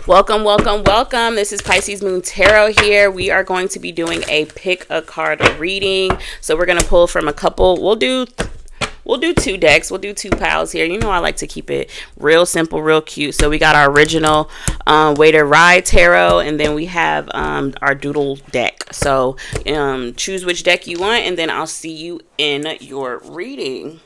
Welcome, welcome, welcome. This is Pisces Moon Tarot here. We are going to be doing a pick a card reading. So we're going to pull from a couple. We'll do two decks. We'll do two piles here. You know I like to keep it real simple, real cute. So we got our original Way to Ride Tarot, and then we have our Doodle deck. So choose which deck you want, and then I'll see you in your reading.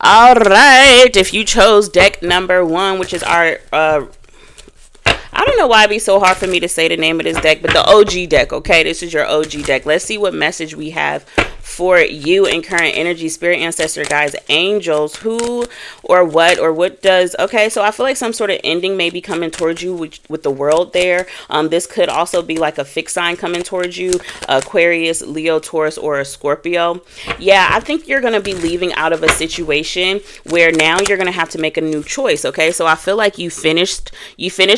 All right, if you chose deck number 1, which is our I don't know why it'd be so hard for me to say the name of this deck, but the OG deck, okay? This is your OG deck. Let's see what message we have for you in current energy, spirit, ancestor, guides, angels, who or what does, okay? So I feel like some sort of ending may be coming towards you with the world there. This could also be like a fixed sign coming towards you, Aquarius, Leo, Taurus, or a Scorpio. Yeah, I think you're going to be leaving out of a situation where now you're going to have to make a new choice, okay? So I feel like you finished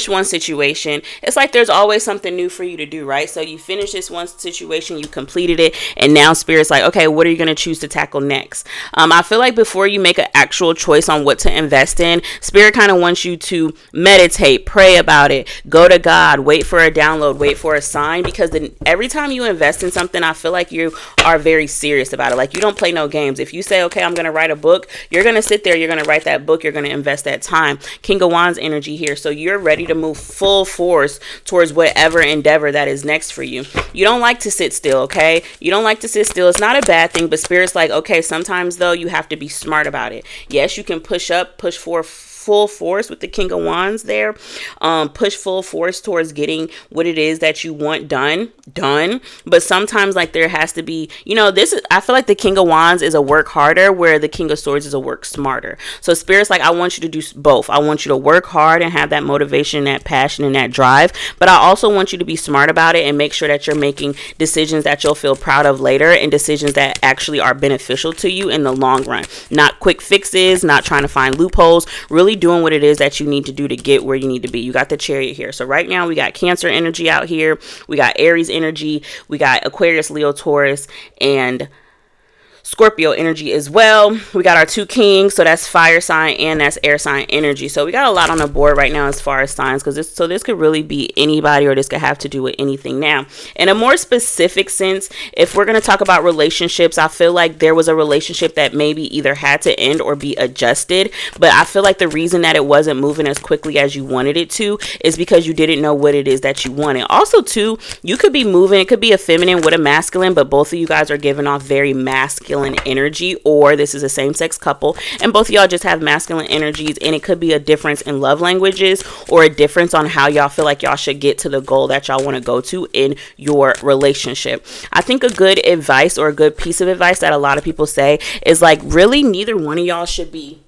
one situation. It's like there's always something new for you to do, right? So you finish this one situation, you completed it, and now spirit's like, okay, what are you going to choose to tackle next? I feel like before you make an actual choice on what to invest in, spirit kind of wants you to meditate, pray about it, go to God, wait for a download, wait for a sign, because then every time you invest in something, I feel like you are very serious about it. Like, you don't play no games. If you say, okay, I'm going to write a book, you're going to sit there, you're going to write that book, you're going to invest that time. King of Wands energy here. So you're ready to move full force towards whatever endeavor that is next for you. You don't like to sit still, okay? You don't like to sit still. It's not a bad thing, but spirit's like, okay, sometimes though you have to be smart about it. Yes, you can push for full force with the King of Wands there, push full force towards getting what it is that you want done, but sometimes like there has to be, I feel like the King of Wands is a work harder, where the King of Swords is a work smarter. So spirit's like, I want you to do both. I want you to work hard and have that motivation, that passion, and that drive, but I also want you to be smart about it and make sure that you're making decisions that you'll feel proud of later, and decisions that actually are beneficial to you in the long run. Not quick fixes, not trying to find loopholes, really doing what it is that you need to do to get where you need to be. You got the Chariot here. So right now we got Cancer energy out here. We got Aries energy. We got Aquarius, Leo, Taurus, and Scorpio energy as well. We got our two kings, so that's fire sign and that's air sign energy. So we got a lot on the board right now as far as signs, because this could really be anybody, or this could have to do with anything. Now, in a more specific sense, if we're going to talk about relationships, I feel like there was a relationship that maybe either had to end or be adjusted, but I feel like the reason that it wasn't moving as quickly as you wanted it to is because you didn't know what it is that you wanted. Also too, you could be moving, it could be a feminine with a masculine, but both of you guys are giving off very masculine energy, or this is a same-sex couple and both of y'all just have masculine energies, and it could be a difference in love languages, or a difference on how y'all feel like y'all should get to the goal that y'all want to go to in your relationship. I think a good advice, or a good piece of advice that a lot of people say, is like, really neither one of y'all should be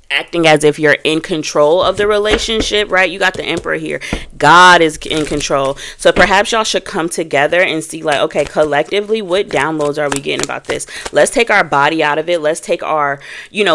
acting as if you're in control of the relationship, right? You got the Emperor here. God is in control. So perhaps y'all should come together and see, like, okay, collectively, what downloads are we getting about this? Let's take our body out of it. Let's take our,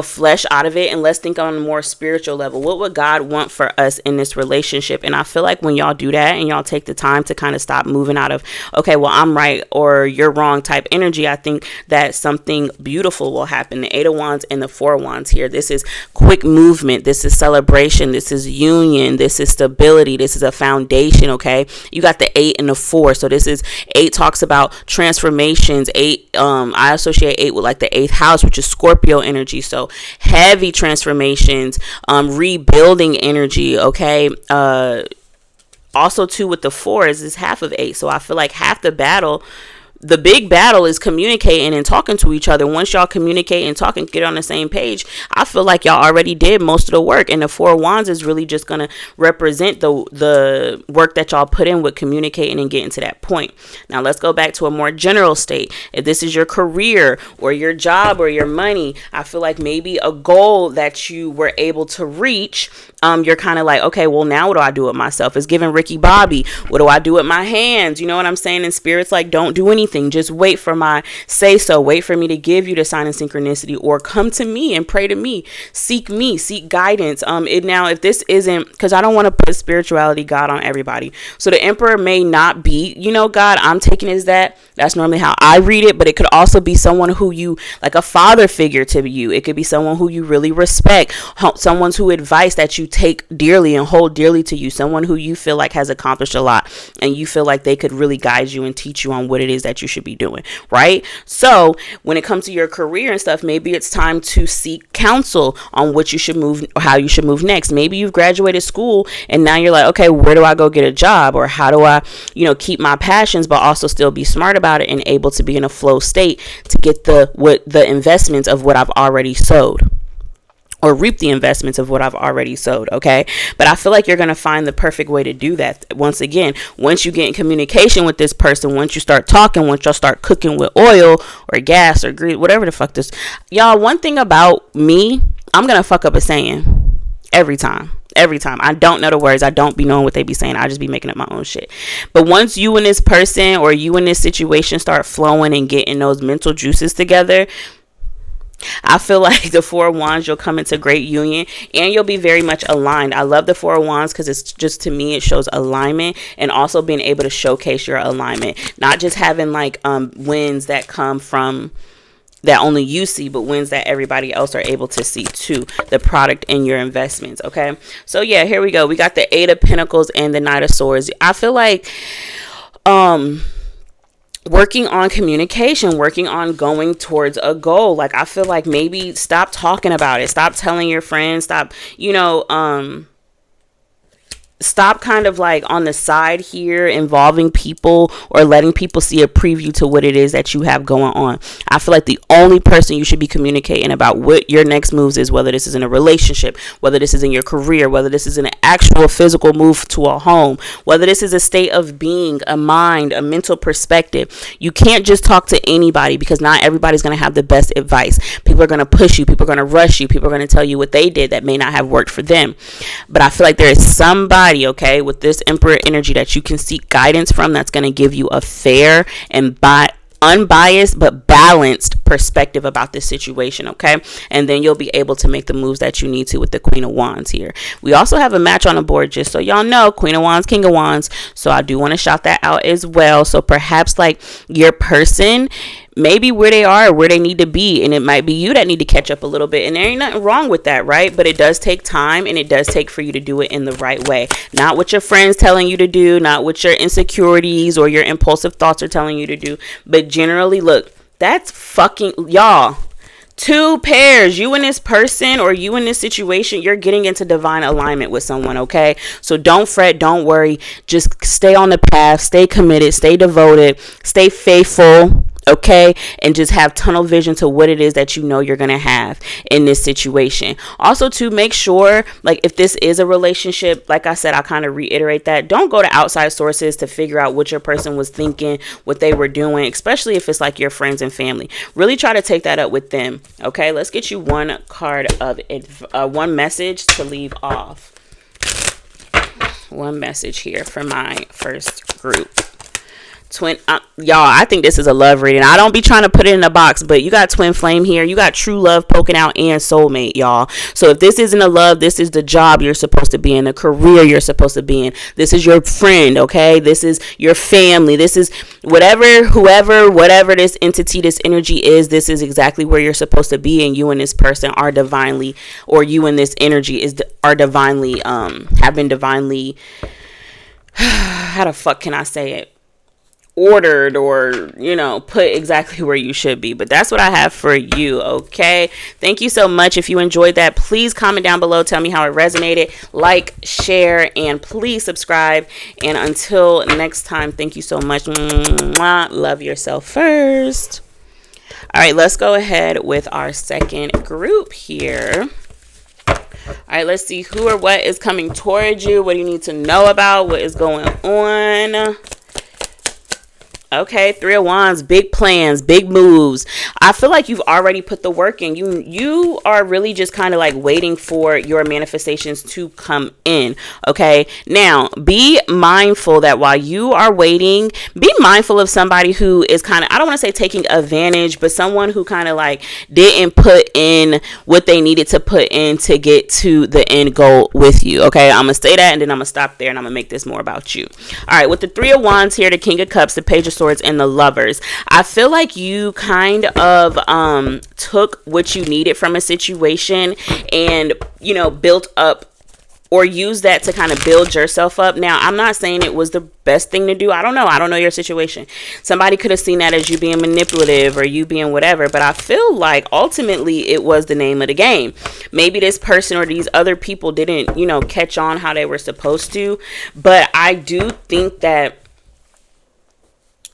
flesh out of it, and let's think on a more spiritual level. What would God want for us in this relationship? And I feel like when y'all do that and y'all take the time to kind of stop moving out of, okay, well, I'm right or you're wrong type energy, I think that something beautiful will happen. The Eight of Wands and the Four of Wands here. This is quick movement. This is celebration. This is union. This is stability. This is a foundation. Okay. You got the 8 and the 4. So this is 8 talks about transformations. 8, I associate 8 with like the 8th house, which is Scorpio energy. So heavy transformations, rebuilding energy. Okay. Also too, with the 4 is half of 8. So I feel like half the battle, the big battle, is communicating and talking to each other. Once y'all communicate and talk and get on the same page, I feel like y'all already did most of the work. And the Four of Wands is really just going to represent the work that y'all put in with communicating and getting to that point. Now let's go back to a more general state. If this is your career or your job or your money, I feel like maybe a goal that you were able to reach, you're kind of like, okay, well, now what do I do with myself? It's giving Ricky Bobby. What do I do with my hands? You know what I'm saying? And spirit's like, don't do anything anything. Just wait for my say so. Wait for me to give you the sign of synchronicity, or come to me and pray to me. Seek me, seek guidance. Now, if this isn't, because I don't want to put spirituality, God on everybody. So the Emperor may not be, God. I'm taking it as that's normally how I read it, but it could also be someone who you, like a father figure to you. It could be someone who you really respect, someone's who advice that you take dearly and hold dearly to you, someone who you feel like has accomplished a lot and you feel like they could really guide you and teach you on what it is that you should be doing, right? So when it comes to your career and stuff, maybe it's time to seek counsel on what you should move, or how you should move next. Maybe you've graduated school and now you're like, okay, where do I go get a job, or how do I, keep my passions but also still be smart about it and able to be in a flow state to get the investments of what I've already sowed, or reap the investments of what I've already sowed. Okay. But I feel like you're going to find the perfect way to do that. Once again, once you get in communication with this person, once you start talking, once y'all start cooking with oil or gas or grease, whatever the fuck this, y'all, one thing about me, I'm going to fuck up a saying every time. I don't know the words. I don't be knowing what they be saying. I just be making up my own shit. But once you and this person or you and this situation start flowing and getting those mental juices together, I feel like the Four of Wands, you'll come into great union and you'll be very much aligned. I love the Four of Wands because it's just, to me, it shows alignment and also being able to showcase your alignment. Not just having like wins that come from that only you see, but wins that everybody else are able to see too, the product in your investments. Okay, so yeah, here we go. We got the Eight of Pentacles and the Knight of Swords. I feel like working on communication, working on going towards a goal. Like, I feel like maybe stop talking about it, stop telling your friends, stop stop kind of like on the side here involving people or letting people see a preview to what it is that you have going on. I feel like the only person you should be communicating about what your next moves is, whether this is in a relationship, whether this is in your career, whether this is an actual physical move to a home, whether this is a state of being, a mind, a mental perspective. You can't just talk to anybody because not everybody's going to have the best advice. People are going to push you. People are going to rush you. People are going to tell you what they did that may not have worked for them. But I feel like there is somebody, okay, with this Emperor energy that you can seek guidance from, that's going to give you a fair and unbiased but balanced perspective about this situation. Okay, and then you'll be able to make the moves that you need to with the Queen of Wands here. We also have a match on the board, just so y'all know, Queen of Wands, King of Wands. So I do want to shout that out as well. So perhaps like your person, maybe where they are, where they need to be, and it might be you that need to catch up a little bit, and there ain't nothing wrong with that, right? But it does take time, and it does take for you to do it in the right way, not what your friends telling you to do, not what your insecurities or your impulsive thoughts are telling you to do, but generally, look, that's fucking, y'all, two pairs, you and this person or you in this situation, you're getting into divine alignment with someone. Okay, so don't fret, don't worry, just stay on the path, stay committed, stay devoted, stay faithful. Okay, and just have tunnel vision to what it is that you know you're gonna have in this situation. Also, to make sure, like, if this is a relationship, like I said, I kind of reiterate that don't go to outside sources to figure out what your person was thinking, what they were doing, especially if it's like your friends and family. Really try to take that up with them. Okay, let's get you one card of one message to leave off. One message here for my first group. Twin, y'all, I think this is a love reading. I don't be trying to put it in a box, but you got twin flame here. You got true love poking out and soulmate, y'all. So if this isn't a love, this is the job you're supposed to be in, the career you're supposed to be in. This is your friend, okay? This is your family. This is whatever, whoever, whatever this entity, this energy is, this is exactly where you're supposed to be. And you and this person are divinely, or you and this energy are divinely, have been divinely, how the fuck can I say it? Ordered, or put exactly where you should be. But that's what I have for you. Okay, thank you so much. If you enjoyed that, please comment down below, tell me how it resonated, like, share, and please subscribe. And until next time, thank you so much. Mwah. Love yourself first. All right, let's go ahead with our second group here. All right, let's see who or what is coming towards you. What do you need to know about? What is going on? Okay, Three of Wands, big plans, big moves. I feel like you've already put the work in. You are really just kind of like waiting for your manifestations to come in. Okay, now be mindful that while you are waiting, be mindful of somebody who is kind of, I don't want to say taking advantage, but someone who kind of like didn't put in what they needed to put in to get to the end goal with you. Okay, I'm gonna say that and then I'm gonna stop there and I'm gonna make this more about you. All right, with the Three of Wands here, the King of Cups, the Page of Swords, and the Lovers, I feel like you kind of took what you needed from a situation and, you know, built up or use that to kind of build yourself up. Now, I'm not saying it was the best thing to do. I don't know your situation. Somebody could have seen that as you being manipulative or you being whatever, but I feel like ultimately it was the name of the game. Maybe this person or these other people didn't, you know, catch on how they were supposed to, but I do think that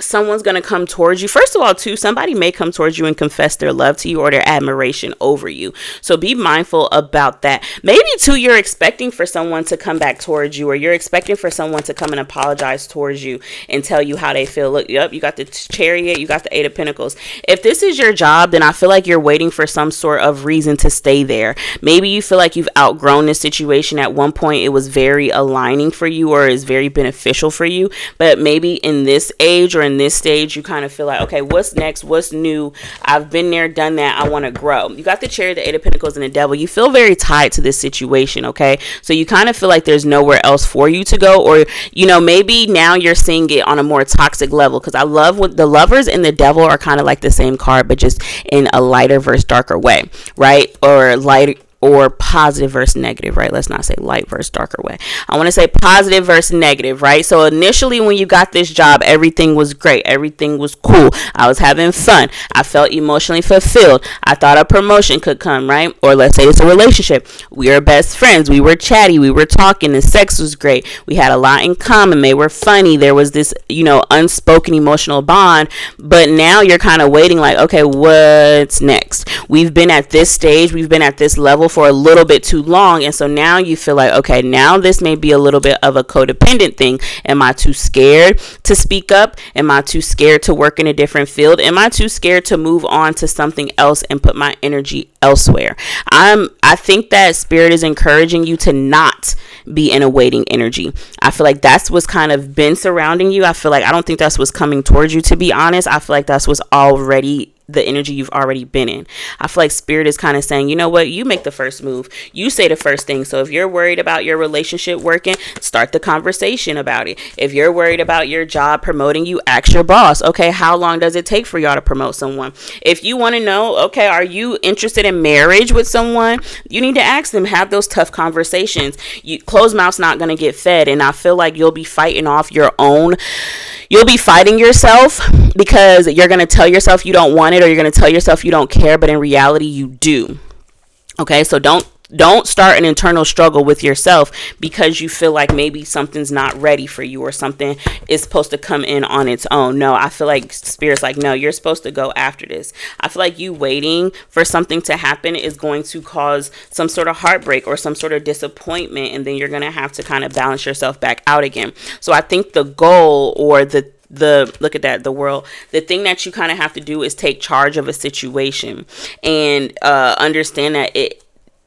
someone's going to come towards you. First of all, too, somebody may come towards you and confess their love to you or their admiration over you. So be mindful about that. Maybe, too, you're expecting for someone to come back towards you, or you're expecting for someone to come and apologize towards you and tell you how they feel. Look, yep, you got the Chariot, you got the Eight of Pentacles. If this is your job, then I feel like you're waiting for some sort of reason to stay there. Maybe you feel like you've outgrown this situation. At one point, it was very aligning for you or is very beneficial for you. But maybe in this age or in this stage, you kind of feel like, okay, what's next? What's new? I've been there, done that. I want to grow. You got the Chariot, the Eight of Pentacles, and the Devil. You feel very tied to this situation, okay? So you kind of feel like there's nowhere else for you to go, or, you know, maybe now you're seeing it on a more toxic level, because I love what the Lovers and the Devil are kind of like the same card, but just in a lighter versus darker way, right? Or light or positive versus negative, right? Let's not say light versus darker way. I want to say positive versus negative, right? So initially when you got this job, everything was great. Everything was cool. I was having fun. I felt emotionally fulfilled. I thought a promotion could come, right? Or let's say it's a relationship. We were best friends. We were chatty. We were talking. The sex was great. We had a lot in common. They were funny. There was this, you know, unspoken emotional bond. But now you're kind of waiting like, okay, what's next? We've been at this stage. We've been at this level for a little bit too long, and so now you feel like, okay, now this may be a little bit of a codependent thing. Am I too scared to speak up? Am I too scared to work in a different field? Am I too scared to move on to something else and put my energy elsewhere? I think that Spirit is encouraging you to not be in a waiting energy. I feel like that's what's kind of been surrounding you. I don't think that's what's coming towards you, to be honest. I feel like that's what's already the energy you've already been in. I feel like Spirit is kind of saying, you know what, you make the first move. You say the first thing. So if you're worried about your relationship working, start the conversation about it. If you're worried about your job promoting you, ask your boss, okay, how long does it take for y'all to promote someone? If you want to know, okay, are you interested in marriage with someone? You need to ask them, have those tough conversations. Closed mouth's not going to get fed. And I feel like you'll be fighting yourself because you're going to tell yourself you don't want it, or you're going to tell yourself you don't care, but in reality you do. Okay, so don't start an internal struggle with yourself because you feel like maybe something's not ready for you or something is supposed to come in on its own. No, I feel like Spirit's like, no, you're supposed to go after this. I feel like you waiting for something to happen is going to cause some sort of heartbreak or some sort of disappointment, and then you're going to have to kind of balance yourself back out again. So I think the goal, or the look at that, the world, the thing that you kind of have to do is take charge of a situation and understand that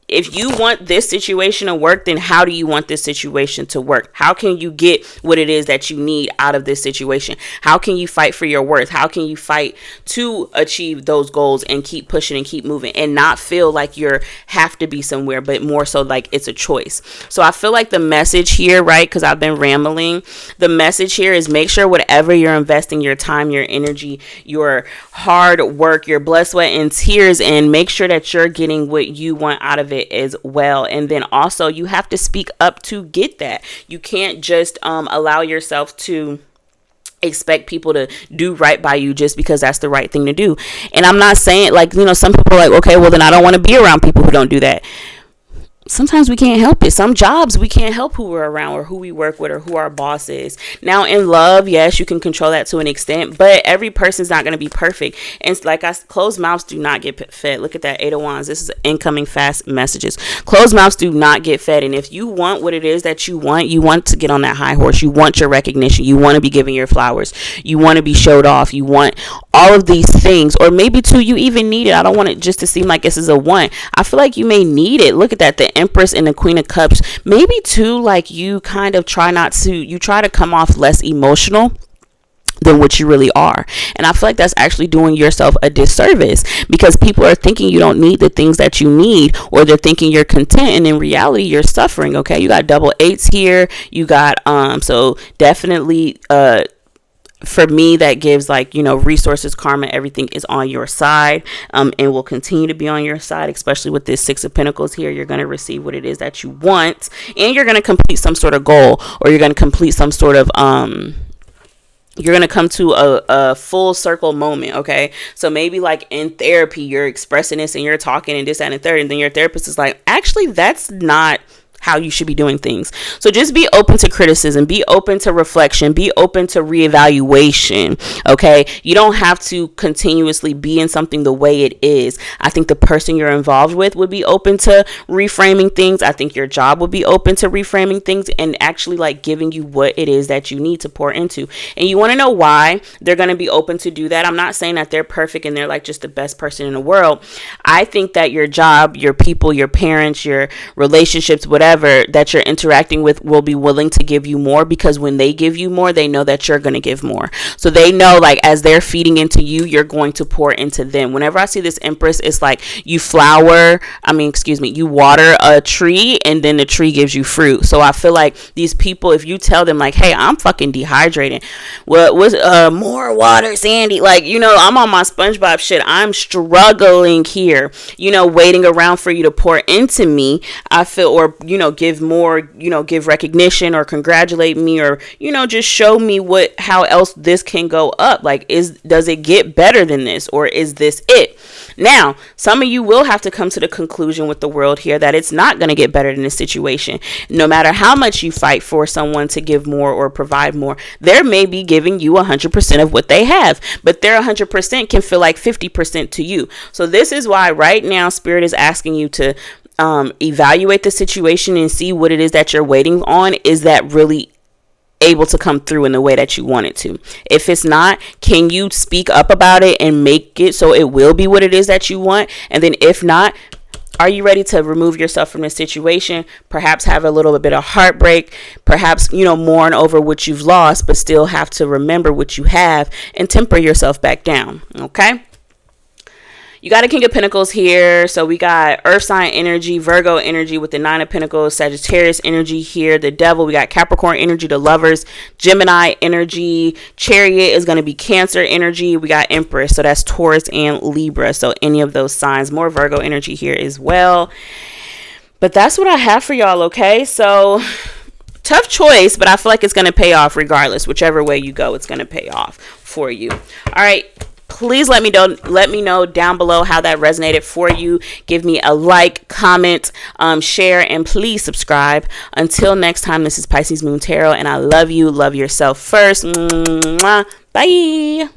if you want this situation to work, then how do you want this situation to work? How can you get what it is that you need out of this situation? How can you fight for your worth? How can you fight to achieve those goals and keep pushing and keep moving and not feel like you have to be somewhere, but more so like it's a choice? So I feel like the message here, right, because I've been rambling, the message here is make sure whatever you're investing your time, your energy, your hard work, your blood, sweat, and tears in, make sure that you're getting what you want out of it as well. And then also you have to speak up to get that. You can't just allow yourself to expect people to do right by you just because that's the right thing to do. And I'm not saying, like, you know, some people are like, okay, well then I don't want to be around people who don't do that. sometimes we can't help it. Some jobs we can't help who we're around or who we work with or who our boss is. Now in love, yes, you can control that to an extent, but every person's not going to be perfect. And like closed mouths do not get fed. Look at that 8 of Wands. This is incoming fast messages. Closed mouths do not get fed. And if you want what it is that you want to get on that high horse. You want your recognition. You want to be given your flowers. You want to be showed off. You want all of these things, or maybe too, you even need it. I don't want it just to seem like this is a one. I feel like you may need it. Look at that, the Empress and the Queen of Cups. Maybe too, like you kind of try to come off less emotional than what you really are. And I feel like that's actually doing yourself a disservice, because people are thinking you don't need the things that you need, or they're thinking you're content, and in reality you're suffering. Okay, you got double eights here. You got so definitely for me, that gives like, resources, karma, everything is on your side, and will continue to be on your side, especially with this 6 of Pentacles here. You're going to receive what it is that you want, and you're going to complete some sort of goal, or you're going to complete some sort of you're going to come to a full circle moment. Okay, so maybe like in therapy, you're expressing this and you're talking and this, that, and the third, and then your therapist is like, actually, that's not how you should be doing things. So just be open to criticism, be open to reflection, be open to reevaluation. Okay, you don't have to continuously be in something the way it is. I think the person you're involved with would be open to reframing things. I think your job would be open to reframing things and actually like giving you what it is that you need to pour into. And you want to know why they're going to be open to do that? I'm not saying that they're perfect and they're like just the best person in the world. I think that your job, your people, your parents, your relationships, whatever that you're interacting with will be willing to give you more, because when they give you more, they know that you're going to give more. So they know, like, as they're feeding into you, you're going to pour into them. Whenever I see this Empress, it's like you you water a tree and then the tree gives you fruit. So I feel like these people, if you tell them like, hey, I'm fucking dehydrated, what was more water, Sandy, like, I'm on my SpongeBob shit, I'm struggling here, waiting around for you to pour into me. I feel, or give more, give recognition or congratulate me, or just show me how else this can go up. Like, does it get better than this, or is this it? Now, some of you will have to come to the conclusion with the world here that it's not going to get better than this situation. No matter how much you fight for someone to give more or provide more, they may be giving you 100% of what they have, but their 100% can feel like 50% to you. So this is why right now Spirit is asking you to evaluate the situation and see what it is that you're waiting on. Is that really able to come through in the way that you want it to? If it's not, can you speak up about it and make it so it will be what it is that you want? And then if not, are you ready to remove yourself from the situation? Perhaps have a little bit of heartbreak, perhaps, mourn over what you've lost, but still have to remember what you have and temper yourself back down. Okay. You got a King of Pentacles here. So we got Earth sign energy, Virgo energy with the 9 of Pentacles, Sagittarius energy here, the Devil. We got Capricorn energy, the Lovers, Gemini energy, Chariot is going to be Cancer energy. We got Empress. So that's Taurus and Libra. So any of those signs, more Virgo energy here as well. But that's what I have for y'all. Okay. So tough choice, but I feel like it's going to pay off regardless. Whichever way you go, it's going to pay off for you. All right. Please let me know down below how that resonated for you. Give me a like, comment, share, and please subscribe. Until next time, this is Pisces Moon Tarot, and I love you. Love yourself first. Mwah. Bye.